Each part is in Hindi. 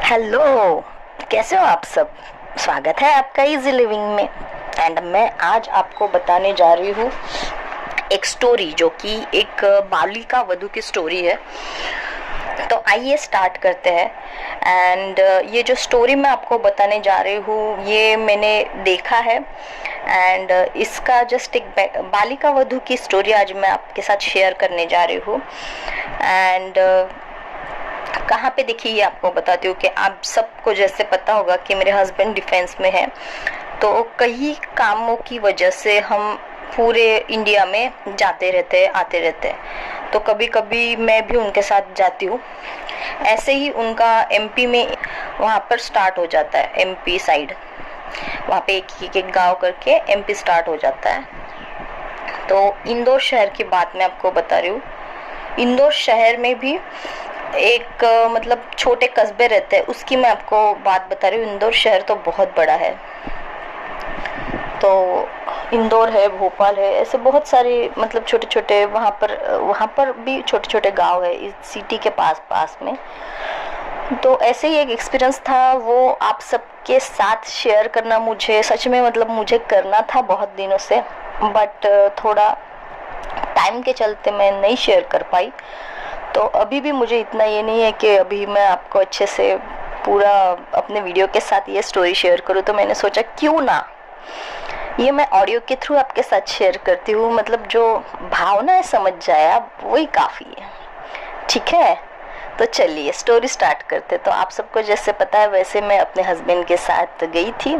हेलो। कैसे हो आप सब। स्वागत है आपका इजी लिविंग में। एंड मैं आज आपको बताने जा रही हूँ एक स्टोरी जो कि एक बालिका वधू की स्टोरी है। तो आइए स्टार्ट करते हैं। एंड ये जो स्टोरी मैं आपको बताने जा रही हूँ ये मैंने देखा है। एंड इसका जस्ट एक बालिका वधू की स्टोरी आज मैं आपके साथ शेयर करने जा रही हूँ। एंड कहाँ पे देखिए ये आपको बताती हूँ कि आप सबको जैसे पता होगा कि मेरे हस्बैंड डिफेंस में है, तो कई कामों की वजह से हम पूरे इंडिया में जाते रहते हैं, आते रहते हैं। तो कभी कभी मैं भी उनके साथ जाती हूँ। ऐसे ही उनका एमपी में वहाँ पर स्टार्ट हो जाता है, एमपी साइड वहाँ पे एक गांव करके एमपी स्टार्ट हो जाता है। तो इंदौर शहर की बात मैं आपको बता रही हूँ। इंदौर शहर में भी एक मतलब छोटे कस्बे रहते हैं, उसकी मैं आपको बात बता रही हूँ। इंदौर शहर तो बहुत बड़ा है। तो इंदौर है, भोपाल है, ऐसे बहुत सारे मतलब छोटे छोटे वहाँ पर भी छोटे छोटे गांव है इस सिटी के पास पास में। तो ऐसे ही एक एक्सपीरियंस था, वो आप सबके साथ शेयर करना मुझे सच में मतलब मुझे करना था बहुत दिनों से, बट थोड़ा टाइम के चलते मैं नहीं शेयर कर पाई। तो अभी भी मुझे इतना ये नहीं है कि अभी मैं आपको अच्छे से पूरा अपने वीडियो के साथ ये स्टोरी शेयर करूँ। तो मैंने सोचा क्यों ना ये मैं ऑडियो के थ्रू आपके साथ शेयर करती हूँ। मतलब जो भावना है समझ जाए आप, वही काफ़ी है। ठीक है, तो चलिए स्टोरी स्टार्ट करते। तो आप सबको जैसे पता है वैसे मैं अपने हस्बैंड के साथ गई थी।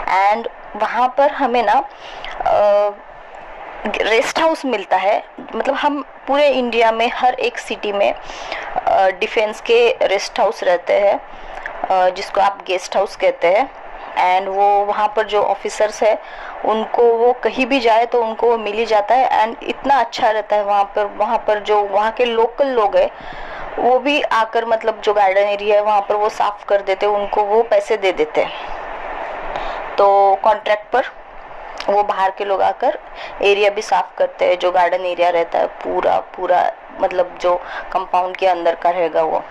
एंड वहाँ पर हमें ना रेस्ट हाउस मिलता है। मतलब हम पूरे इंडिया में हर एक सिटी में डिफेंस के रेस्ट हाउस रहते हैं, जिसको आप गेस्ट हाउस कहते हैं। एंड वो वहाँ पर जो ऑफिसर्स है उनको वो कहीं भी जाए तो उनको वो मिल ही जाता है। एंड इतना अच्छा रहता है वहाँ पर जो वहाँ के लोकल लोग हैं वो भी आकर मतलब जो गार्डन एरिया है वहाँ पर वो साफ कर देते, उनको वो पैसे दे देते हैं। तो कॉन्ट्रैक्ट पर वो बाहर के लोग आकर एरिया भी साफ करते हैं, जो गार्डन एरिया रहता है पूरा पूरा मतलब जो कंपाउंड के अंदर का रहेगा वो।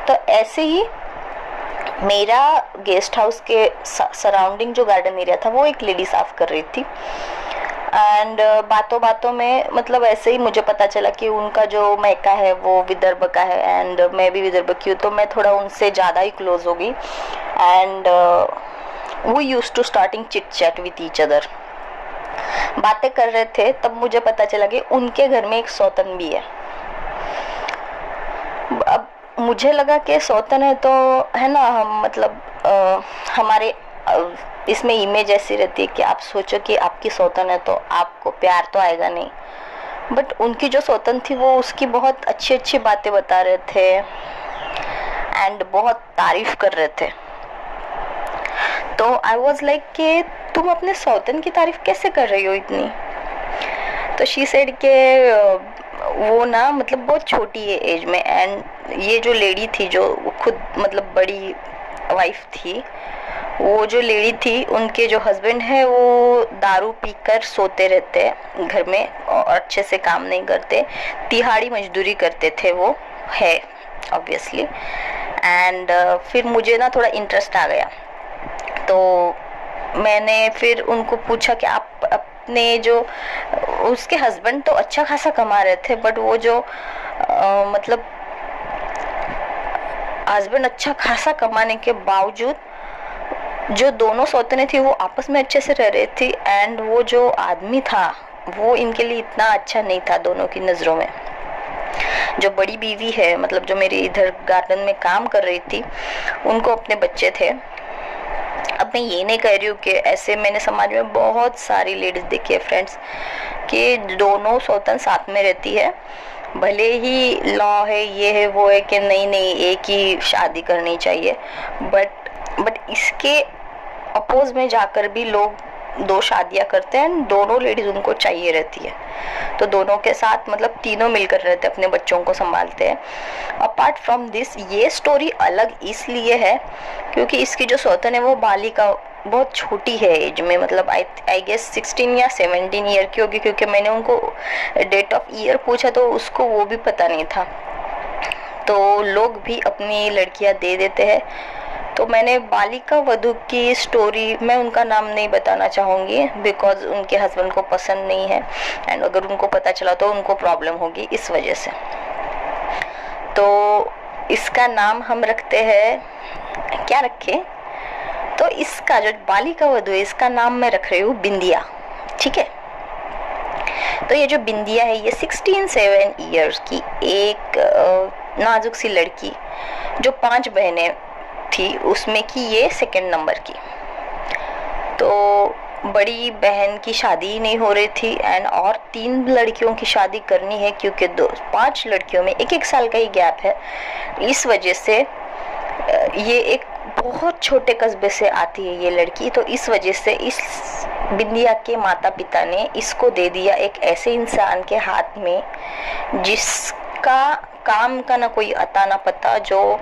तो ऐसे ही मेरा गेस्ट हाउस के सराउंडिंग जो गार्डन एरिया था वो एक लेडी साफ कर रही थी। एंड बातों बातों में मतलब ऐसे ही मुझे पता चला कि उनका जो मैका है वो विदर्भ का है एंड मैं भी विदर्भ की हूँ। तो मैं थोड़ा उनसे ज़्यादा ही क्लोज हो गई। एंड वो use to starting chit chat with each other. बातें कर रहे थे तब मुझे पता चला कि उनके घर में एक सौतन भी है। अब मुझे लगा कि सौतन है तो है ना, हम मतलब हमारे इसमें इमेज ऐसी रहती है कि आप सोचो कि आपकी सौतन है तो आपको प्यार तो आएगा नहीं। बट उनकी जो सौतन थी वो उसकी बहुत अच्छी अच्छी बातें बता रहे थे एंड बहुत तारीफ कर रहे थे। तो आई वॉज लाइक कि तुम अपने सौतन की तारीफ कैसे कर रही हो इतनी। तो शी सेड के वो ना मतलब बहुत छोटी है एज में। एंड ये जो लेडी थी जो खुद मतलब बड़ी वाइफ थी, वो जो लेडी थी उनके जो हस्बैंड है वो दारू पीकर सोते रहते हैं घर में और अच्छे से काम नहीं करते, तिहाड़ी मजदूरी करते थे वो है ऑब्वियसली। एंड फिर मुझे ना थोड़ा इंटरेस्ट आ गया। तो मैंने फिर उनको पूछा कि आप अपने जो उसके हस्बैंड तो अच्छा खासा कमा रहे थे, बट वो जो मतलब हस्बैंड अच्छा खासा कमाने के बावजूद जो दोनों सौतने थी वो आपस में अच्छे से रह रही थी। एंड वो जो आदमी था वो इनके लिए इतना अच्छा नहीं था दोनों की नज़रों में। जो बड़ी बीवी है मतलब जो मेरी इधर गार्डन में काम कर रही थी, उनको अपने बच्चे थे। अब मैं ये नहीं कह रही हूँ कि ऐसे मैंने समाज में बहुत सारी लेडीज देखी है फ्रेंड्स कि दोनों सौतन साथ में रहती है, भले ही लॉ है ये है वो है कि नहीं नहीं एक ही शादी करनी चाहिए, बट इसके अपोज में जाकर भी लोग दो शादियां करते हैं, दोनों लेडीज उनको चाहिए रहती है। तो दोनों के साथ मतलब तीनों मिलकर रहते अपने बच्चों को संभालते हैं। अपार्ट फ्रॉम दिस ये स्टोरी अलग इसलिए है क्योंकि इसकी जो सौतन है वो बालिका बहुत छोटी है एज में, मतलब आई गेस 16 या 17 ईयर की होगी, क्योंकि मैंने उनको डेट ऑफ ईयर पूछा तो उसको वो भी पता नहीं था। तो लोग भी अपनी लड़कियां दे देते हैं। तो मैंने बालिका वधू की स्टोरी, मैं उनका नाम नहीं बताना चाहूँगी बिकॉज उनके हस्बैंड को पसंद नहीं है, एंड अगर उनको पता चला तो उनको प्रॉब्लम होगी, इस वजह से। तो इसका नाम हम रखते हैं, क्या रखें, तो इसका जो बालिका वधू है इसका नाम मैं रख रही हूँ बिंदिया। ठीक है। तो ये जो बिंदिया है ये 16 ईयर्स की एक नाजुक सी लड़की, जो 5 बहनें थी उसमें की ये सेकंड नंबर की। तो बड़ी बहन की शादी नहीं हो रही थी एंड और 3 लड़कियों की शादी करनी है, क्योंकि 5 लड़कियों में 1-1 साल का ही गैप है। इस वजह से ये एक बहुत छोटे कस्बे से आती है ये लड़की। तो इस वजह से इस बिंदिया के माता पिता ने इसको दे दिया एक ऐसे इंसान के हाथ में जिसका काम का ना कोई अता ना पता, जो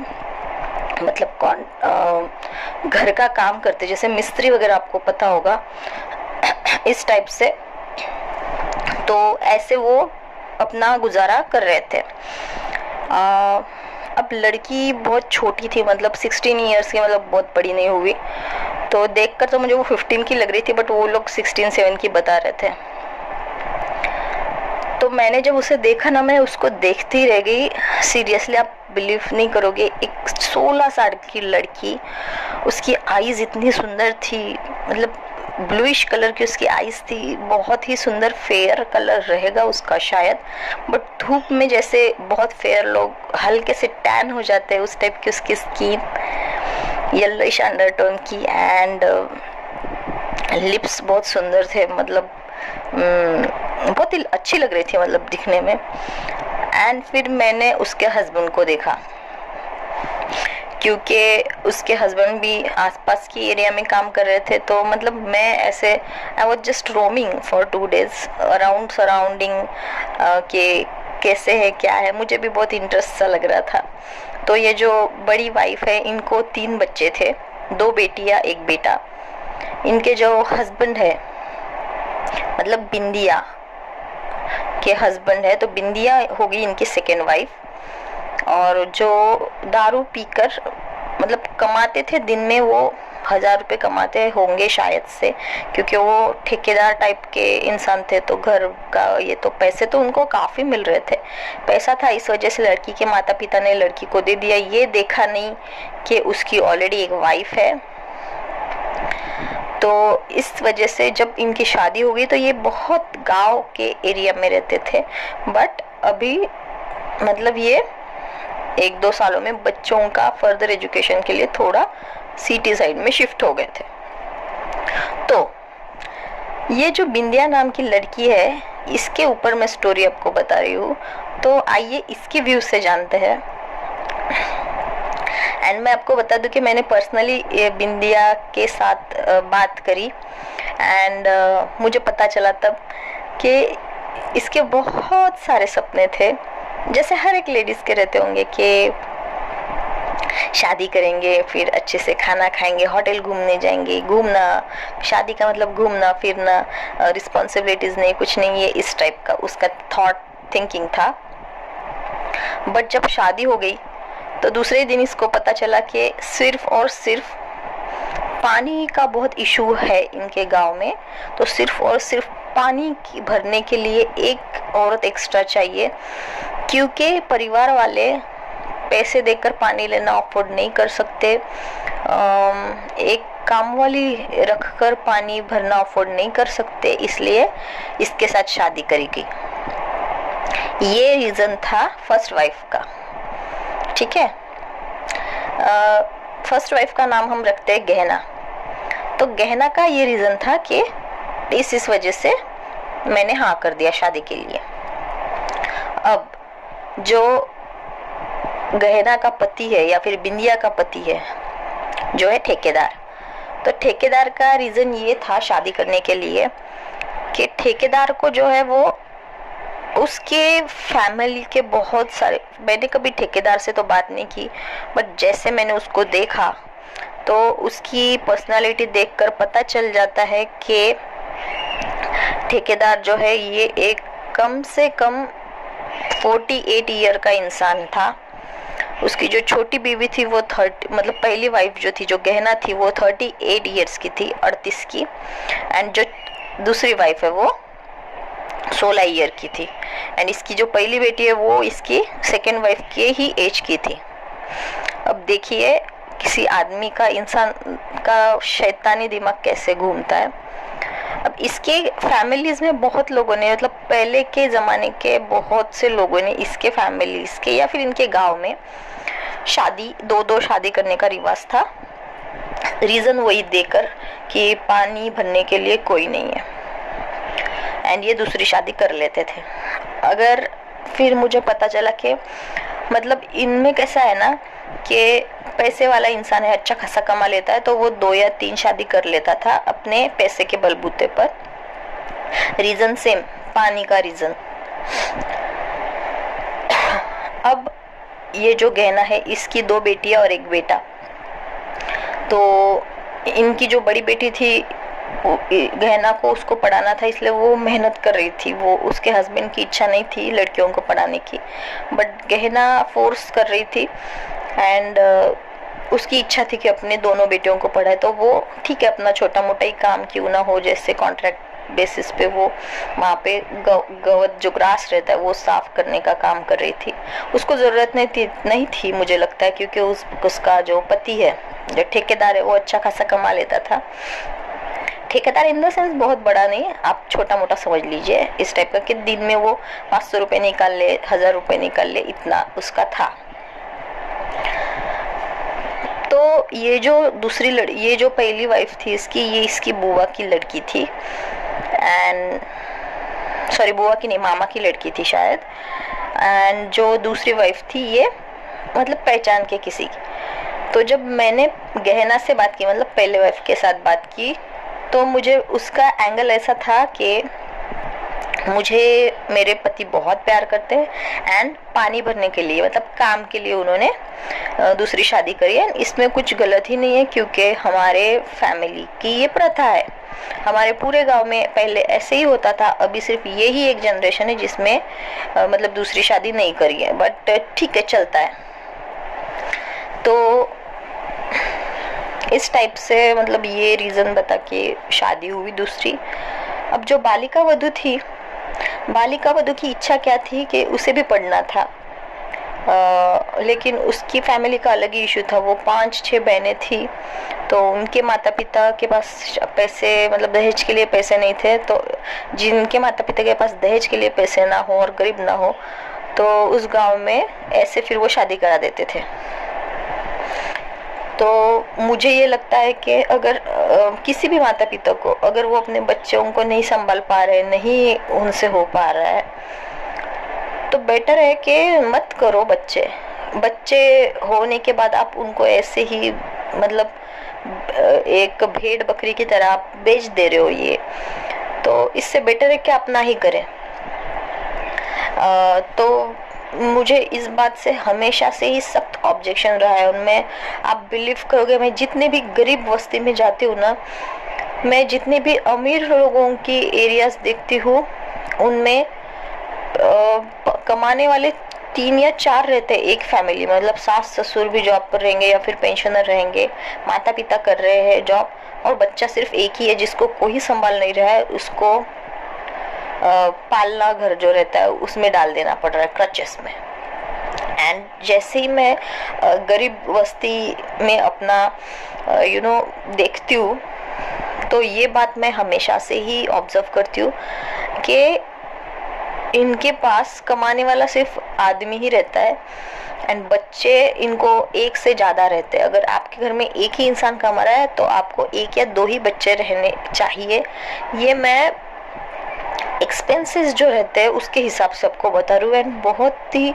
मतलब कौन घर का काम करते, जैसे मिस्त्री वगैरह, आपको पता होगा इस टाइप से। तो ऐसे वो अपना गुजारा कर रहे थे। अब लड़की बहुत छोटी थी, मतलब 16 ईयर्स की, मतलब बहुत बड़ी नहीं हुई। तो देखकर तो मुझे वो 15 की लग रही थी, बट वो लोग 16-7 की बता रहे थे। तो मैंने जब उसे देखा ना, मैं उसको देखती रह गई। सीरियसली आप बिलीव नहीं करोगे, एक 16 साल की लड़की, उसकी आईज इतनी सुंदर थी, मतलब ब्लूइश कलर की उसकी आईज थी, बहुत ही सुंदर, फेयर कलर रहेगा उसका शायद, बट धूप में जैसे बहुत फेयर लोग हल्के से टैन हो जाते हैं, उस टाइप की उसकी स्किन, येलोइश अंडरटोन की, एंड लिप्स बहुत सुंदर थे, मतलब बहुत ही अच्छी लग रही थी मतलब दिखने में। एंड फिर मैंने उसके हस्बैंड को देखा, क्योंकि उसके हस्बैंड भी आसपास की एरिया में काम कर रहे थे। तो मतलब मैं ऐसे I was just roaming for 2 days around surrounding के कैसे है क्या है, मुझे भी बहुत इंटरेस्ट सा लग रहा था। तो ये जो बड़ी वाइफ है, इनको 3 बच्चे थे, 2 बेटियां 1 बेटा। इनके जो हस्बैंड है, मतलब बिंदिया के हस्बैंड है, तो बिंदिया होगी इनकी सेकेंड वाइफ। और जो दारू पीकर मतलब कमाते थे, दिन में वो 1000 रुपये कमाते होंगे शायद से, क्योंकि वो ठेकेदार टाइप के इंसान थे। तो घर का ये तो पैसे तो उनको काफ़ी मिल रहे थे, पैसा था, इस वजह से लड़की के माता पिता ने लड़की को दे दिया। ये देखा नहीं कि उसकी ऑलरेडी एक वाइफ है। तो इस वजह से जब इनकी शादी हो गई, तो ये बहुत गांव के एरिया में रहते थे, बट अभी मतलब ये 1-2 सालों में बच्चों का फर्दर एजुकेशन के लिए थोड़ा सिटी साइड में शिफ्ट हो गए थे। तो ये जो बिंदिया नाम की लड़की है, इसके ऊपर मैं स्टोरी आपको बता रही हूँ। तो आइए इसके व्यू से जानते हैं। एंड मैं आपको बता दूं कि मैंने पर्सनली बिंदिया के साथ बात करी, एंड मुझे पता चला तब कि इसके बहुत सारे सपने थे, जैसे हर एक लेडीज़ के रहते होंगे कि शादी करेंगे, फिर अच्छे से खाना खाएंगे, होटल घूमने जाएंगे। घूमना, शादी का मतलब घूमना फिरना, रिस्पॉन्सिबिलिटीज़ नहीं, कुछ नहीं, ये इस टाइप का उसका थॉट थिंकिंग था। बट जब शादी हो गई तो दूसरे दिन इसको पता चला कि सिर्फ और सिर्फ पानी का बहुत इशू है इनके गांव में। तो सिर्फ और सिर्फ पानी भरने के लिए एक औरत एक्स्ट्रा चाहिए, क्योंकि परिवार वाले पैसे देकर पानी लेना अफोर्ड नहीं कर सकते। एक काम वाली रखकर पानी भरना अफोर्ड नहीं कर सकते, इसलिए इसके साथ शादी करी गई। ये रीज़न था फर्स्ट वाइफ का। ठीक है। फर्स्ट वाइफ का नाम हम रखते हैं गहना। तो गहना का ये रीज़न था कि इस वजह से मैंने हाँ कर दिया शादी के लिए। अब जो गहना का पति है या फिर बिंदिया का पति है, जो है ठेकेदार, तो ठेकेदार का रीज़न ये था शादी करने के लिए कि ठेकेदार को जो है वो उसके फैमिली के बहुत सारे, मैंने कभी ठेकेदार से तो बात नहीं की, बट जैसे मैंने उसको देखा तो उसकी पर्सनालिटी देखकर पता चल जाता है कि ठेकेदार जो है ये एक कम से कम 48 ईयर का इंसान था। उसकी जो छोटी बीवी थी वो 30 मतलब पहली वाइफ जो थी, जो गहना थी, वो 38 ईयर्स की थी, 38 की। एंड जो दूसरी वाइफ है वो 16 ईयर की थी। एंड इसकी जो पहली बेटी है वो इसकी सेकेंड वाइफ के ही एज की थी। अब देखिए किसी आदमी का, इंसान का शैतानी दिमाग कैसे घूमता है। अब इसके फैमिलीज में बहुत लोगों ने, मतलब पहले के ज़माने के बहुत से लोगों ने इसके फैमिलीज के या फिर इनके गांव में शादी, दो शादी करने का रिवाज था। रीज़न वही देकर कि पानी भरने के लिए कोई नहीं है, एंड ये दूसरी शादी कर लेते थे। अगर फिर मुझे पता चला कि मतलब इनमें कैसा है ना कि पैसे वाला इंसान है, अच्छा खासा कमा लेता है, तो वो 2 या 3 शादी कर लेता था अपने पैसे के बलबूते पर। रीज़न सेम, पानी का रीज़न। अब ये जो गहना है, इसकी 2 बेटियां और 1 बेटा। तो इनकी जो बड़ी बेटी थी, गहना को उसको पढ़ाना था, इसलिए वो मेहनत कर रही थी। वो उसके हस्बैंड की इच्छा नहीं थी लड़कियों को पढ़ाने की, बट गहना फोर्स कर रही थी। एंड उसकी इच्छा थी कि अपने दोनों बेटियों को पढ़ाए। तो वो ठीक है, अपना छोटा मोटा ही काम क्यों ना हो, जैसे कॉन्ट्रैक्ट बेसिस पे वो वहाँ पे गवत जो ग्रास रहता है वो साफ करने का काम कर रही थी। उसको ज़रूरत नहीं थी मुझे लगता है, क्योंकि उसका जो पति है, जो ठेकेदार है, वो अच्छा खासा कमा लेता था। ठेकेदार इन द सेंस बहुत बड़ा नहीं, आप छोटा मोटा समझ लीजिए इस टाइप का, कि दिन में वो 500 रुपये निकाल ले, 1000 रुपये निकाल ले, इतना उसका था। तो ये जो ये जो पहली वाइफ थी इसकी, ये इसकी बुआ की लड़की थी। एंड सॉरी, बुआ की नहीं, मामा की लड़की थी शायद। एंड जो दूसरी वाइफ थी ये मतलब पहचान के किसी की। तो जब मैंने गहना से बात की, मतलब पहले वाइफ के साथ बात की, तो मुझे उसका एंगल ऐसा था कि मुझे मेरे पति बहुत प्यार करते हैं एंड पानी भरने के लिए, मतलब काम के लिए उन्होंने दूसरी शादी करी है। इसमें कुछ गलत ही नहीं है, क्योंकि हमारे फैमिली की ये प्रथा है। हमारे पूरे गांव में पहले ऐसे ही होता था। अभी सिर्फ ये ही एक जनरेशन है जिसमें मतलब दूसरी शादी नहीं करी है, बट ठीक है, चलता है। तो इस टाइप से मतलब ये रीज़न बता के शादी हुई दूसरी। अब जो बालिका वधू थी, बालिका वधू की इच्छा क्या थी कि उसे भी पढ़ना था, लेकिन उसकी फैमिली का अलग ही इशू था। वो 5-6 बहनें थी, तो उनके माता पिता के पास पैसे, मतलब दहेज के लिए पैसे नहीं थे। तो जिनके माता पिता के पास दहेज के लिए पैसे ना हो और गरीब ना हो, तो उस गांव में ऐसे फिर वो शादी करा देते थे। तो मुझे ये लगता है कि अगर किसी भी माता पिता को, अगर वो अपने बच्चों को नहीं संभाल पा रहे, नहीं उनसे हो पा रहा है, तो बेटर है कि मत करो। बच्चे होने के बाद आप उनको ऐसे ही मतलब एक भेड़ बकरी की तरह आप बेच दे रहे हो ये, तो इससे बेटर है कि आप ना ही करें। तो मुझे इस बात से हमेशा से ही सख्त ऑब्जेक्शन रहा है उनमें। आप बिलीव करोगे, मैं जितने भी गरीब बस्ती में जाती हूँ ना, मैं जितने भी अमीर लोगों की एरियाज देखती हूँ, उनमें कमाने वाले 3 या 4 रहते हैं एक फैमिली में। मतलब सास ससुर भी जॉब पर रहेंगे या फिर पेंशनर रहेंगे, माता पिता कर रहे हैं जॉब, और बच्चा सिर्फ एक ही है जिसको कोई संभाल नहीं रहा है। उसको पालना घर जो रहता है उसमें डाल देना पड़ रहा है, क्रचेस में। एंड जैसे ही मैं गरीब बस्ती में अपना देखती हूँ, तो ये बात मैं हमेशा से ही ऑब्जर्व करती हूँ कि इनके पास कमाने वाला सिर्फ आदमी ही रहता है, एंड बच्चे इनको एक से ज़्यादा रहते हैं। अगर आपके घर में एक ही इंसान कमा रहा है, तो आपको 1 या 2 ही बच्चे रहने चाहिए। ये मैं एक्सपेंसेस जो रहते हैं उसके हिसाब से आपको बता रही हूँ, एंड बहुत ही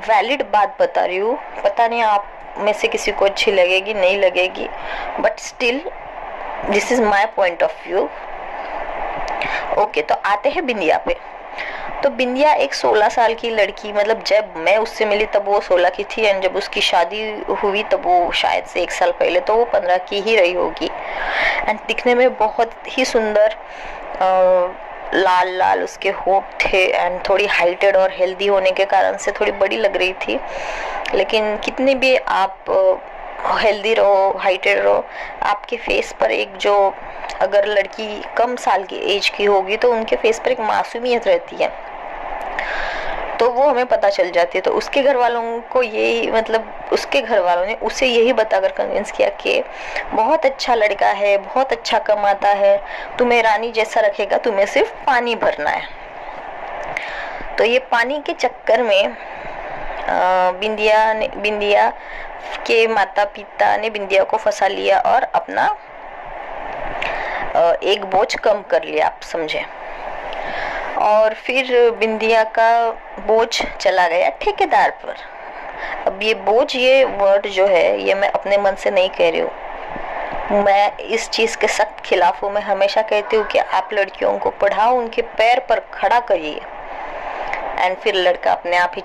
वैलिड बात बता रही हूँ। पता नहीं आप में से किसी को अच्छी लगेगी नहीं लगेगी, but still this is my point of view. Okay, तो आते हैं बिंदिया पे। तो बिंदिया एक 16 साल की लड़की, मतलब जब मैं उससे मिली तब वो 16 की थी, एंड जब उसकी शादी हुई तब वो शायद से 1 साल पहले, तो वो 15 की ही रही होगी। एंड दिखने में बहुत ही सुंदर लाल लाल उसके होठ थे एंड थोड़ी हाइटेड और हेल्दी होने के कारण से थोड़ी बड़ी लग रही थी। लेकिन कितने भी आप हेल्दी रहो, हाइटेड रहो, आपके फेस पर एक जो, अगर लड़की कम साल की एज की होगी तो उनके फेस पर एक मासूमियत रहती है, तो वो हमें पता चल जाती है। तो उसके घर वालों को यही, मतलब उसके घर वालों ने उसे यही बताकर कन्विंस किया कि बहुत अच्छा लड़का है, बहुत अच्छा कमाता है, तुम्हें रानी जैसा रखेगा, तुम्हें सिर्फ पानी भरना है। तो ये पानी के चक्कर में बिंदिया के माता पिता ने बिंदिया को फंसा लिया और अपना एक बोझ कम कर लिया, आप समझे। और फिर बिंदिया का बोझ चला गया ठेकेदार पर। अब ये बोझ, ये वर्ड जो है, ये मैं अपने मन से नहीं कह रही हूँ, मैं इस चीज के सख्त खिलाफ हूँ। मैं हमेशा कहती हूँ कि आप लड़कियों को पढ़ाओ, उनके पैर पर खड़ा करिए, एंड फिर लड़का अपने आप ही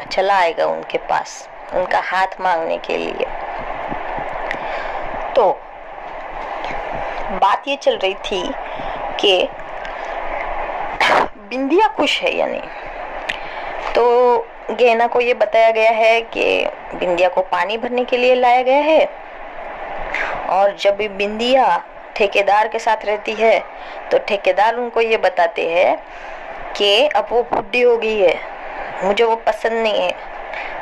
चला आएगा उनके पास, उनका हाथ मांगने के लिए। तो बात ये चल रही थी कि बिंदिया खुश है या नहीं। तो गहना को ये बताया गया है कि बिंदिया को पानी भरने के लिए लाया गया है, और जब भी बिंदिया ठेकेदार के साथ रहती है तो ठेकेदार उनको ये बताते हैं कि अब वो बुढ़ी हो गई है, मुझे वो पसंद नहीं है,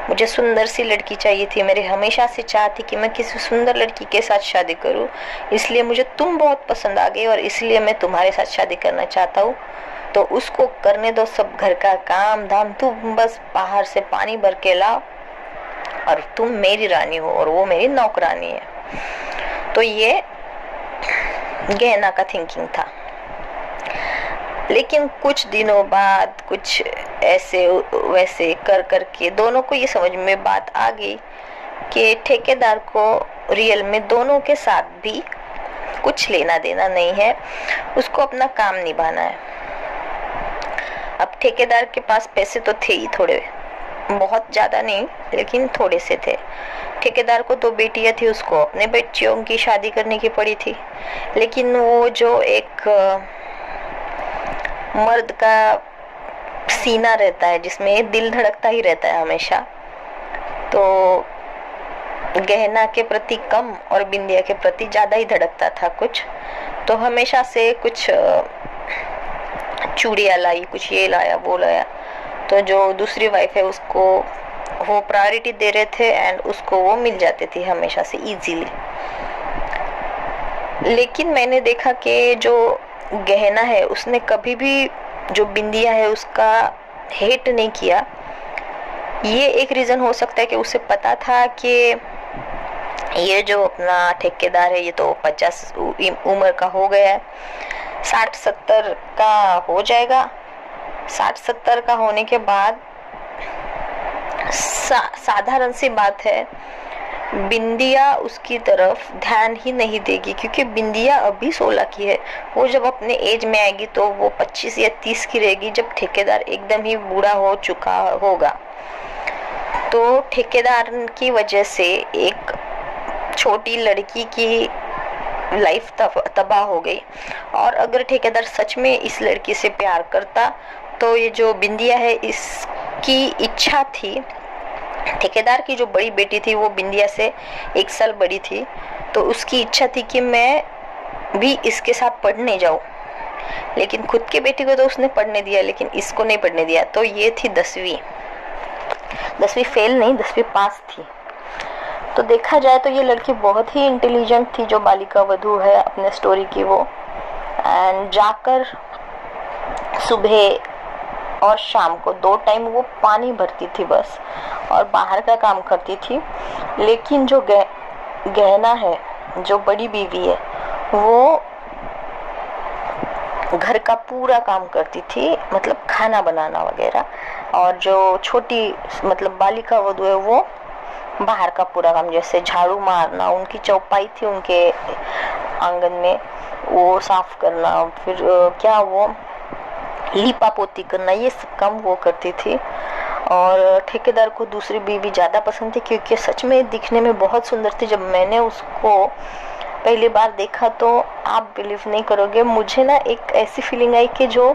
मुझे सुंदर सी लड़की चाहिए थी, मेरी हमेशा से चाह थी कि मैं किसी सुंदर लड़की के साथ शादी करूं, इसलिए मुझे तुम बहुत पसंद आ गए और इसलिए मैं तुम्हारे साथ शादी करना चाहता हूँ। तो उसको करने दो सब घर का काम धाम, तुम बस बाहर से पानी भर के लाओ और तुम मेरी रानी हो और वो मेरी नौकरानी है। तो ये गहना का थिंकिंग था। लेकिन कुछ दिनों बाद कुछ ऐसे वैसे कर करके दोनों को ये समझ में बात आ गई कि ठेकेदार को रियल में दोनों के साथ भी कुछ लेना देना नहीं है, उसको अपना काम निभाना है। अब ठेकेदार के पास पैसे तो थे ही थोड़े, बहुत ज़्यादा नहीं लेकिन थोड़े से थे। ठेकेदार को 2 बेटियां थी, उसको अपने बच्चियों की शादी करने की पड़ी थी। लेकिन वो जो एक मर्द का सीना रहता है जिसमें दिल धड़कता ही रहता है हमेशा, तो गहना के प्रति कम और बिंदिया के प्रति ज़्यादा ही धड़कता था कुछ। तो हमेशा से कुछ चूड़ियाँ लाई, कुछ ये लाया वो लाया। तो जो दूसरी वाइफ है उसको वो प्रायोरिटी दे रहे थे एंड उसको वो मिल जाते थे हमेशा से इजीली। लेकिन मैंने देखा कि जो गहना है उसने कभी भी जो बिंदिया है उसका हेट नहीं किया। ये एक रीज़न हो सकता है कि उसे पता था कि ये जो अपना ठेकेदार है ये तो 50 उम्र का हो गया है, 60-70 का हो जाएगा। 60-70 का होने के बाद साधारण सी बात है, बिंदिया उसकी तरफ ध्यान ही नहीं देगी, क्योंकि बिंदिया अभी 16 की है। वो जब अपने एज में आएगी तो वो 25 या 30 की रहेगी, जब ठेकेदार एकदम ही बूढ़ा हो चुका होगा। तो ठेकेदार की वजह से एक छोटी लड़की की लाइफ तबाह हो गई। और अगर ठेकेदार सच में इस लड़की से प्यार करता तो ये जो बिंदिया है इसकी इच्छा थी, ठेकेदार की जो बड़ी बेटी थी वो बिंदिया से 1 साल बड़ी थी, तो उसकी इच्छा थी कि मैं भी इसके साथ पढ़ने जाऊँ। लेकिन खुद के बेटी को तो उसने पढ़ने दिया, लेकिन इसको नहीं पढ़ने दिया। तो ये थी 10वीं फेल नहीं, 10वीं पास थी। तो देखा जाए तो ये लड़की बहुत ही इंटेलिजेंट थी जो बालिका वधू है अपने स्टोरी की वो। एंड जाकर सुबह और शाम को 2 टाइम वो पानी भरती थी बस, और बाहर का काम करती थी। लेकिन जो गहना है, जो बड़ी बीवी है, वो घर का पूरा काम करती थी, मतलब खाना बनाना वगैरह। और जो छोटी मतलब बालिका वधू है वो बाहर का पूरा काम, जैसे झाड़ू मारना, उनकी चौपाई थी उनके आंगन में वो साफ करना, फिर क्या वो लीपा पोती करना, ये सब काम वो करती थी। और ठेकेदार को दूसरी बीवी ज़्यादा पसंद थी क्योंकि सच में दिखने में बहुत सुंदर थी। जब मैंने उसको पहली बार देखा तो आप बिलीव नहीं करोगे, मुझे ना एक ऐसी फीलिंग आई कि जो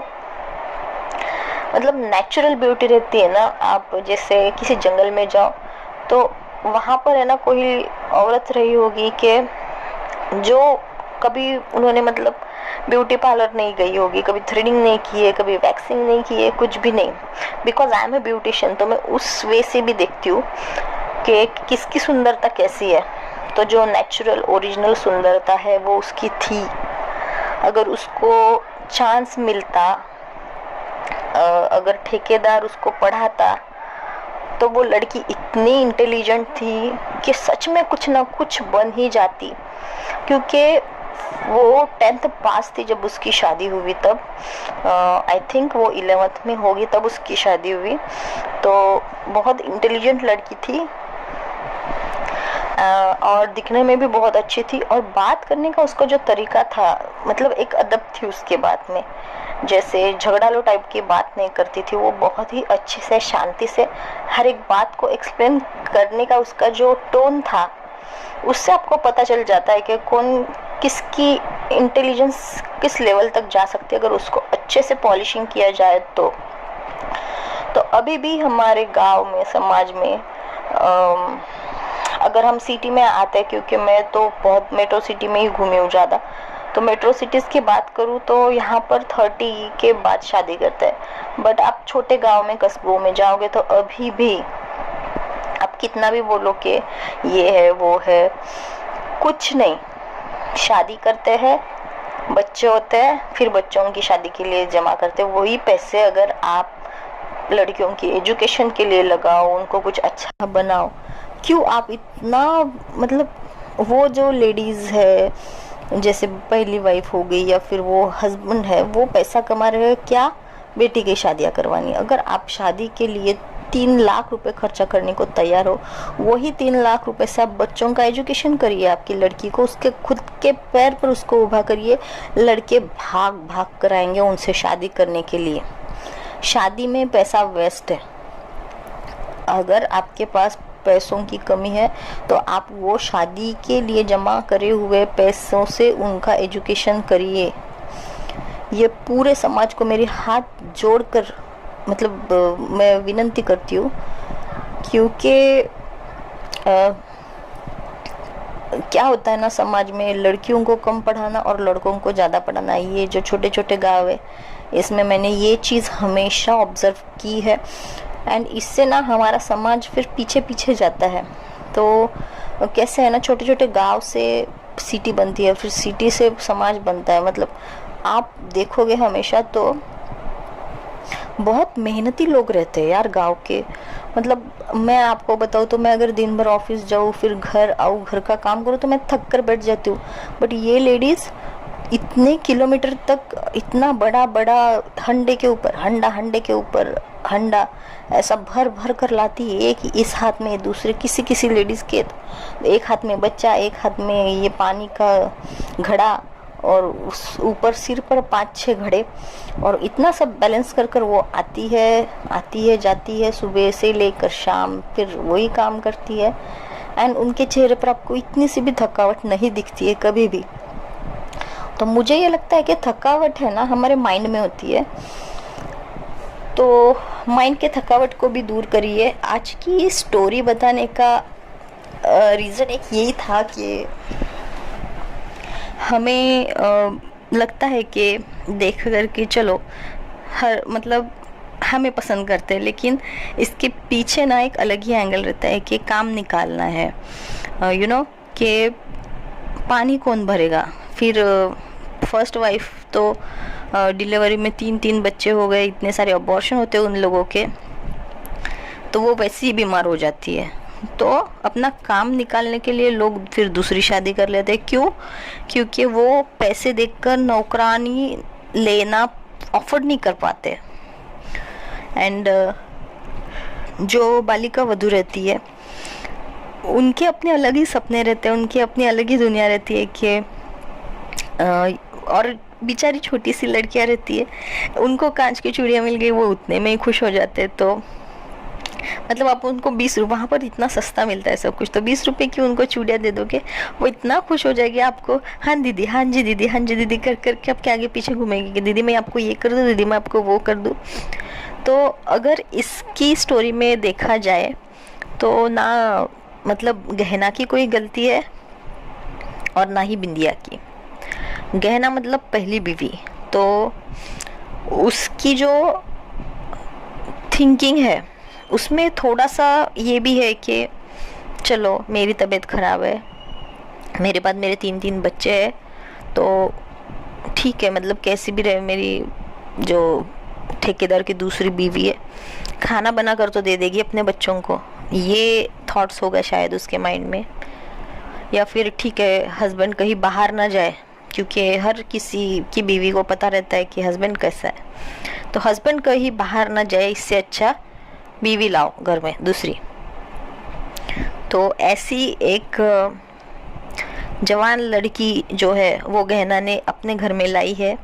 मतलब नेचुरल ब्यूटी रहती है ना। आप जैसे किसी जंगल में जाओ तो वहाँ पर है ना कोई औरत रही होगी कि जो कभी उन्होंने मतलब ब्यूटी पार्लर नहीं गई होगी, कभी थ्रेडिंग नहीं की है, कभी वैक्सिंग नहीं की है, कुछ भी नहीं। Because I am a beautician, तो मैं उस वे से भी देखती हूँ कि किसकी सुंदरता कैसी है। तो जो नेचुरल ओरिजिनल सुंदरता है वो उसकी थी। अगर उसको चांस मिलता, अगर ठेकेदार उसको पढ़ाता, तो वो लड़की इतनी इंटेलिजेंट थी कि सच में कुछ ना कुछ बन ही जाती। क्योंकि वो 10th पास थी जब उसकी शादी हुई, तब आई थिंक वो 11th में होगी तब उसकी शादी हुई। तो बहुत इंटेलिजेंट लड़की थी और दिखने में भी बहुत अच्छी थी। और बात करने का उसका जो तरीका था, मतलब एक अदब थी उसके बात में। जैसे झगड़ालू टाइप की बात नहीं करती थी वो, बहुत ही अच्छे से शांति से हर एक बात को एक्सप्लेन करने का उसका जो टोन था, उससे आपको पता चल जाता है कि कौन किसकी इंटेलिजेंस किस लेवल तक जा सकती है अगर उसको अच्छे से पॉलिशिंग किया जाए तो अभी भी हमारे गांव में, समाज में, अगर हम सिटी में आते हैं, क्योंकि मैं तो बहुत मेट्रो सिटी में ही घूमी हूँ ज़्यादा, तो मेट्रो सिटीज़ की बात करूँ तो यहाँ पर 30 के बाद शादी करते हैं। बट आप छोटे गांव में, कस्बों में जाओगे तो अभी भी आप कितना भी बोलो कि ये है वो है, कुछ नहीं। शादी करते हैं, बच्चे होते हैं, फिर बच्चों की शादी के लिए जमा करते हैं। वही पैसे अगर आप लड़कियों की एजुकेशन के लिए लगाओ, उनको कुछ अच्छा बनाओ, क्यों आप इतना, मतलब वो जो लेडीज़ है, जैसे पहली वाइफ हो गई या फिर वो हस्बैंड है, वो पैसा कमा रहे हैं क्या बेटी की शादियां करवानी। अगर आप शादी के लिए 3 लाख रुपए खर्चा करने को तैयार हो, वही 3 लाख रुपए से आप बच्चों का एजुकेशन करिए, आपकी लड़की को उसके खुद के पैर पर उसको उभा करिए। लड़के भाग भाग कर आएंगे उनसे शादी करने के लिए। शादी में पैसा वेस्ट है। अगर आपके पास पैसों की कमी है तो आप वो शादी के लिए जमा करे हुए पैसों से उनका एजुकेशन करिए। ये पूरे समाज को मेरे हाथ जोड़कर मतलब मैं विनती करती हूँ, क्योंकि क्या होता है ना, समाज में लड़कियों को कम पढ़ाना और लड़कों को ज़्यादा पढ़ाना। ये जो छोटे छोटे गाँव है, इसमें मैंने ये चीज़ हमेशा ऑब्जर्व की है। एंड इससे ना हमारा समाज फिर पीछे पीछे जाता है। तो कैसे है ना, छोटे छोटे गांव से सिटी बनती है, फिर सिटी से समाज बनता है। मतलब आप देखोगे हमेशा तो बहुत मेहनती लोग रहते हैं यार गांव के। मतलब मैं आपको बताऊँ तो मैं अगर दिन भर ऑफिस जाऊँ, फिर घर आऊँ, घर का काम करूँ, तो मैं थक कर बैठ जाती हूँ। बट ये लेडीज़ इतने किलोमीटर तक इतना बड़ा बड़ा हंडे के ऊपर हंडा ऐसा भर भर कर लाती है। एक इस हाथ में, दूसरे किसी लेडीज़ के एक हाथ में बच्चा, एक हाथ में ये पानी का घड़ा, और उस ऊपर सिर पर 5-6 घड़े, और इतना सब बैलेंस कर कर वो आती है जाती है, सुबह से लेकर शाम फिर वही काम करती है। एंड उनके चेहरे पर आपको इतनी सी भी थकावट नहीं दिखती है कभी भी। तो मुझे ये लगता है कि थकावट है ना हमारे माइंड में होती है, तो माइंड के थकावट को भी दूर करिए। आज की स्टोरी बताने का रीज़न एक यही था कि हमें लगता है कि देख कर के चलो मतलब हमें पसंद करते हैं, लेकिन इसके पीछे ना एक अलग ही एंगल रहता है कि काम निकालना है। यू नो कि पानी कौन भरेगा। फिर फर्स्ट वाइफ तो डिलीवरी में 3-3 बच्चे हो गए, इतने सारे अबॉर्शन होते हैं उन लोगों के, तो वो वैसे ही बीमार हो जाती है। तो अपना काम निकालने के लिए लोग फिर दूसरी शादी कर लेते हैं। क्यों? क्योंकि वो पैसे देकर नौकरानी लेना अफोर्ड नहीं कर पाते। एंड जो बालिका वधू रहती है, उनके अपने अलग ही सपने रहते हैं, उनकी अपनी अलग ही दुनिया रहती है कि और बेचारी छोटी सी लड़कियां रहती है, उनको कांच की चूड़ियाँ मिल गई, वो उतने में ही खुश हो जाते। तो मतलब आप उनको 20 रुपये, वहाँ पर इतना सस्ता मिलता है सब कुछ, तो 20 रुपये की उनको चूड़ियाँ दे दोगे, वो इतना खुश हो जाएगी आपको, हाँ दीदी, हाँ जी दीदी, हाँ जी दीदी कर करके आपके आगे पीछे घूमेगी कि दीदी मैं आपको ये कर दूँ, दीदी मैं आपको वो कर दूँ। तो अगर इसकी स्टोरी में देखा जाए तो ना मतलब गहना की कोई गलती है और ना ही बिंदिया की। गहना मतलब पहली बीवी, तो उसकी जो थिंकिंग है उसमें थोड़ा सा ये भी है कि चलो मेरी तबीयत ख़राब है, मेरे बाद मेरे 3 बच्चे हैं, तो ठीक है, मतलब कैसी भी रहे मेरी जो ठेकेदार की दूसरी बीवी है, खाना बना कर तो दे देगी अपने बच्चों को। ये थॉट्स होगा शायद उसके माइंड में। या फिर ठीक है, हस्बैंड कहीं बाहर ना जाए, क्योंकि हर किसी की बीवी को पता रहता है कि हस्बैंड कैसा है, तो हस्बैंड कहीं बाहर ना जाए, इससे अच्छा बीवी लाओ घर में दूसरी। तो ऐसी एक जवान लड़की जो है वो गहना ने अपने घर में लाई है,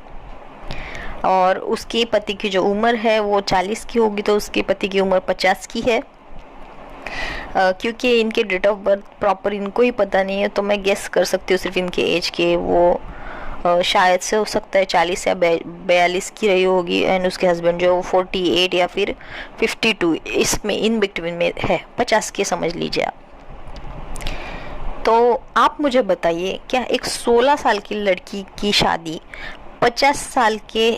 और उसके पति की जो उम्र है वो 40 की होगी, तो उसके पति की उम्र 50 की है। क्योंकि इनके डेट ऑफ बर्थ प्रॉपर इनको ही पता नहीं है, तो मैं गेस कर सकती हूँ सिर्फ इनके एज के, वो शायद से हो सकता है 40 या 42 की रही होगी, एंड उसके हस्बैंड जो 48 या फिर 52 इसमें इन बिटवीन में है, 50 के समझ लीजिए आप। तो आप मुझे बताइए, क्या एक 16 साल की लड़की की शादी 50 साल के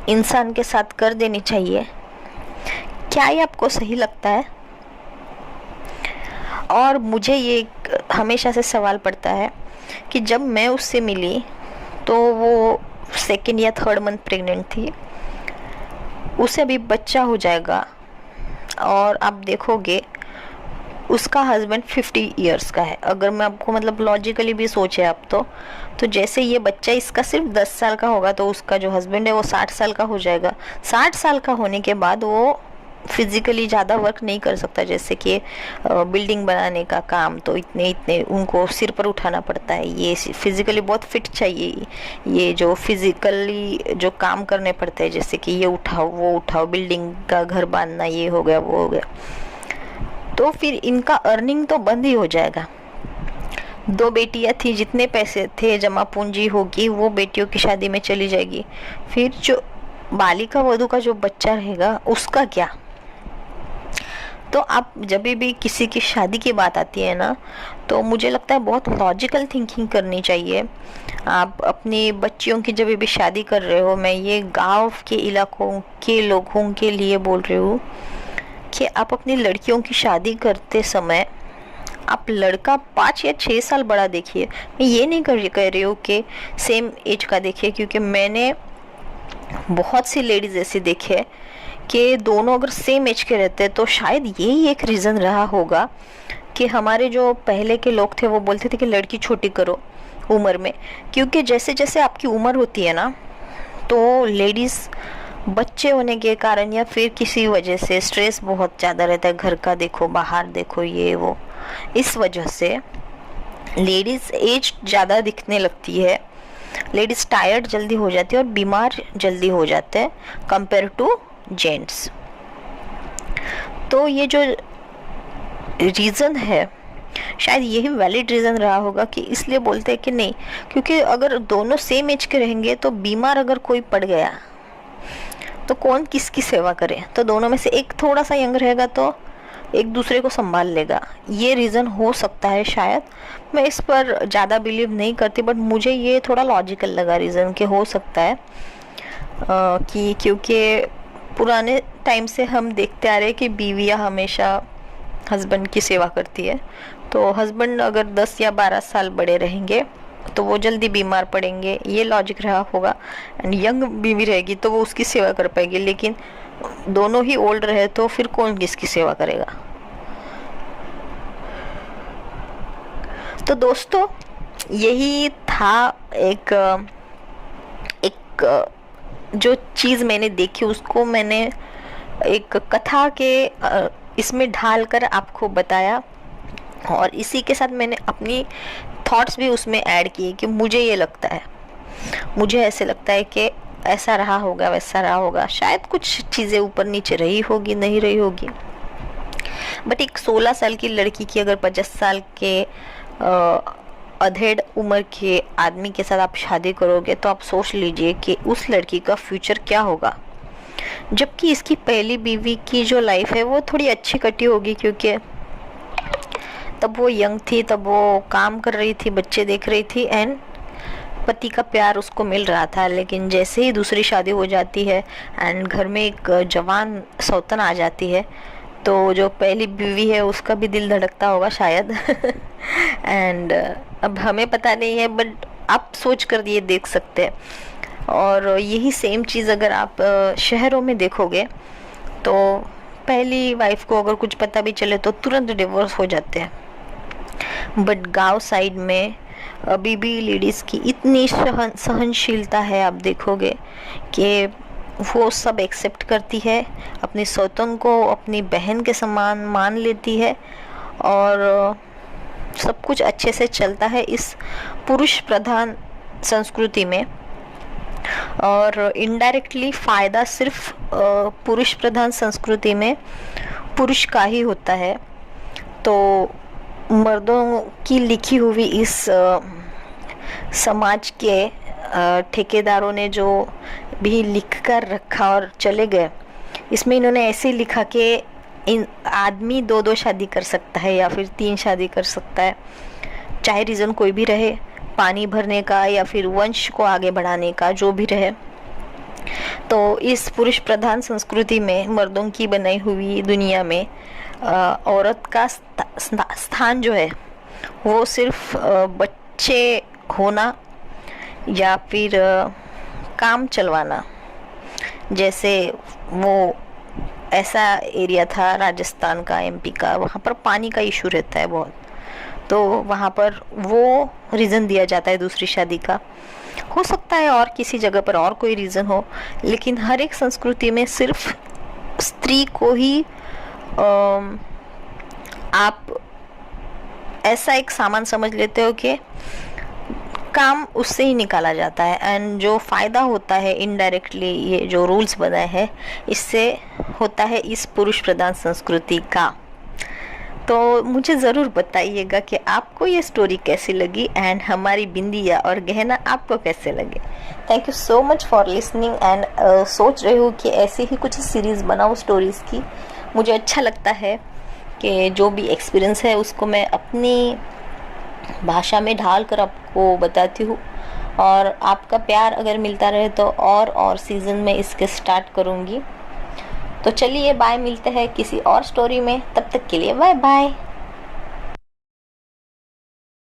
इंसान के साथ कर देनी चाहिए? क्या ये आपको सही लगता है? और मुझे ये हमेशा से सवाल पड़ता है कि जब मैं उससे मिली तो वो 2nd या 3rd मंथ प्रेग्नेंट थी, उसे अभी बच्चा हो जाएगा, और आप देखोगे उसका हस्बैंड 50 इयर्स का है। अगर मैं आपको मतलब लॉजिकली भी सोचे आप तो जैसे ये बच्चा इसका सिर्फ 10 साल का होगा, तो उसका जो हस्बैंड है वो 60 साल का हो जाएगा। 60 साल का होने के बाद वो फिजिकली ज़्यादा वर्क नहीं कर सकता, जैसे कि बिल्डिंग बनाने का काम, तो इतने उनको सिर पर उठाना पड़ता है। ये फिजिकली बहुत फिट चाहिए, ये जो फिजिकली जो काम करने पड़ते हैं, जैसे कि ये उठाओ वो उठाओ, बिल्डिंग का घर बांधना, ये हो गया वो हो गया, तो फिर इनका अर्निंग तो बंद ही हो जाएगा। 2 बेटियां थी, जितने पैसे थे जमा पूंजी होगी वो बेटियों की शादी में चली जाएगी। फिर जो बालिका वधू का जो बच्चा रहेगा उसका क्या? तो आप जब भी किसी की शादी की बात आती है ना, तो मुझे लगता है बहुत लॉजिकल थिंकिंग करनी चाहिए। आप अपनी बच्चियों की जब भी शादी कर रहे हो, मैं ये गांव के इलाकों के लोगों के लिए बोल रही हूँ कि आप अपनी लड़कियों की शादी करते समय आप लड़का 5 या 6 साल बड़ा देखिए। मैं ये नहीं कह रही हूँ कि सेम एज का देखिए, क्योंकि मैंने बहुत सी लेडीज़ ऐसे देखे कि दोनों अगर सेम एज के रहते तो शायद यही एक रीज़न रहा होगा कि हमारे जो पहले के लोग थे वो बोलते थे कि लड़की छोटी करो उम्र में, क्योंकि जैसे जैसे आपकी उम्र होती है ना, तो लेडीज़ बच्चे होने के कारण या फिर किसी वजह से स्ट्रेस बहुत ज़्यादा रहता है, घर का देखो बाहर देखो ये वो, इस वजह से लेडीज़ एज ज़्यादा दिखने लगती है, लेडीज़ टायर्ड जल्दी हो जाती है और बीमार जल्दी हो जाते हैं कंपेयर टू जेंट्स। तो ये जो रीज़न है शायद यही वैलिड रीज़न रहा होगा कि इसलिए बोलते हैं कि नहीं, क्योंकि अगर दोनों सेम एज के रहेंगे तो बीमार अगर कोई पड़ गया तो कौन किसकी सेवा करे, तो दोनों में से एक थोड़ा सा यंग रहेगा तो एक दूसरे को संभाल लेगा। ये रीज़न हो सकता है शायद, मैं इस पर ज़्यादा बिलीव नहीं करती, बट मुझे ये थोड़ा लॉजिकल लगा रीज़न कि हो सकता है कि क्योंकि पुराने टाइम से हम देखते आ रहे हैं कि बीवियाँ हमेशा हस्बैंड की सेवा करती है, तो हस्बैंड अगर 10 या 12 साल बड़े रहेंगे तो वो जल्दी बीमार पड़ेंगे, ये लॉजिक रहा होगा। एंड यंग बीवी रहेगी तो वो उसकी सेवा कर पाएगी, लेकिन दोनों ही ओल्ड रहे तो फिर कौन किसकी सेवा करेगा। तो दोस्तों यही था एक जो चीज़ मैंने देखी उसको मैंने एक कथा के इसमें ढालकर आपको बताया, और इसी के साथ मैंने अपनी थॉट्स भी उसमें ऐड किए कि मुझे ये लगता है, मुझे ऐसे लगता है कि ऐसा रहा होगा वैसा रहा होगा, शायद कुछ चीज़ें ऊपर नीचे रही होगी नहीं रही होगी, बट एक 16 साल की लड़की की अगर 50 साल के अधेड़ उम्र के आदमी के साथ आप शादी करोगे तो आप सोच लीजिए कि उस लड़की का फ्यूचर क्या होगा। जबकि इसकी पहली बीवी की जो लाइफ है वो थोड़ी अच्छी कटी होगी, क्योंकि तब वो यंग थी, तब वो काम कर रही थी, बच्चे देख रही थी एंड पति का प्यार उसको मिल रहा था। लेकिन जैसे ही दूसरी शादी हो जाती है एंड घर में एक जवान सौतन आ जाती है, तो जो पहली बीवी है उसका भी दिल धड़कता होगा शायद। एंड अब हमें पता नहीं है, बट आप सोच कर ये देख सकते हैं। और यही सेम चीज़ अगर आप शहरों में देखोगे, तो पहली वाइफ को अगर कुछ पता भी चले तो तुरंत डिवोर्स हो जाते हैं। बट गांव साइड में अभी भी लेडीज़ की इतनी सहनशीलता है, आप देखोगे कि वो सब एक्सेप्ट करती है, अपनी सौतन को अपनी बहन के समान मान लेती है और सब कुछ अच्छे से चलता है इस पुरुष प्रधान संस्कृति में। और इनडायरेक्टली फ़ायदा सिर्फ पुरुष प्रधान संस्कृति में पुरुष का ही होता है। तो मर्दों की लिखी हुई इस समाज के ठेकेदारों ने जो भी लिख कर रखा और चले गए, इसमें इन्होंने ऐसे लिखा कि इन आदमी 2-2 शादी कर सकता है या फिर 3 शादी कर सकता है, चाहे रीज़न कोई भी रहे, पानी भरने का या फिर वंश को आगे बढ़ाने का, जो भी रहे। तो इस पुरुष प्रधान संस्कृति में, मर्दों की बनाई हुई दुनिया में औरत का स्थान जो है वो सिर्फ बच्चे होना या फिर काम चलवाना। जैसे वो ऐसा एरिया था राजस्थान का, एमपी का, वहाँ पर पानी का इशू रहता है बहुत, तो वहाँ पर वो रीज़न दिया जाता है दूसरी शादी का। हो सकता है और किसी जगह पर और कोई रीज़न हो, लेकिन हर एक संस्कृति में सिर्फ स्त्री को ही आप ऐसा एक सामान समझ लेते हो कि काम उससे ही निकाला जाता है एंड जो फ़ायदा होता है इनडायरेक्टली, ये जो रूल्स बनाए हैं, इससे होता है इस पुरुष प्रधान संस्कृति का। तो मुझे ज़रूर बताइएगा कि आपको ये स्टोरी कैसी लगी एंड हमारी बिंदिया और गहना आपको कैसे लगे। Thank you so much for listening and सोच रहे हो कि ऐसी ही कुछ सीरीज़ बनाऊँ स्टोरीज़ की। मुझे अच्छा लगता है कि जो भी एक्सपीरियंस है उसको मैं अपनी भाषा में ढाल कर आपको बताती हूँ, और आपका प्यार अगर मिलता रहे तो और सीज़न में इसके स्टार्ट करूँगी। तो चलिए बाय, मिलते हैं किसी और स्टोरी में, तब तक के लिए बाय बाय।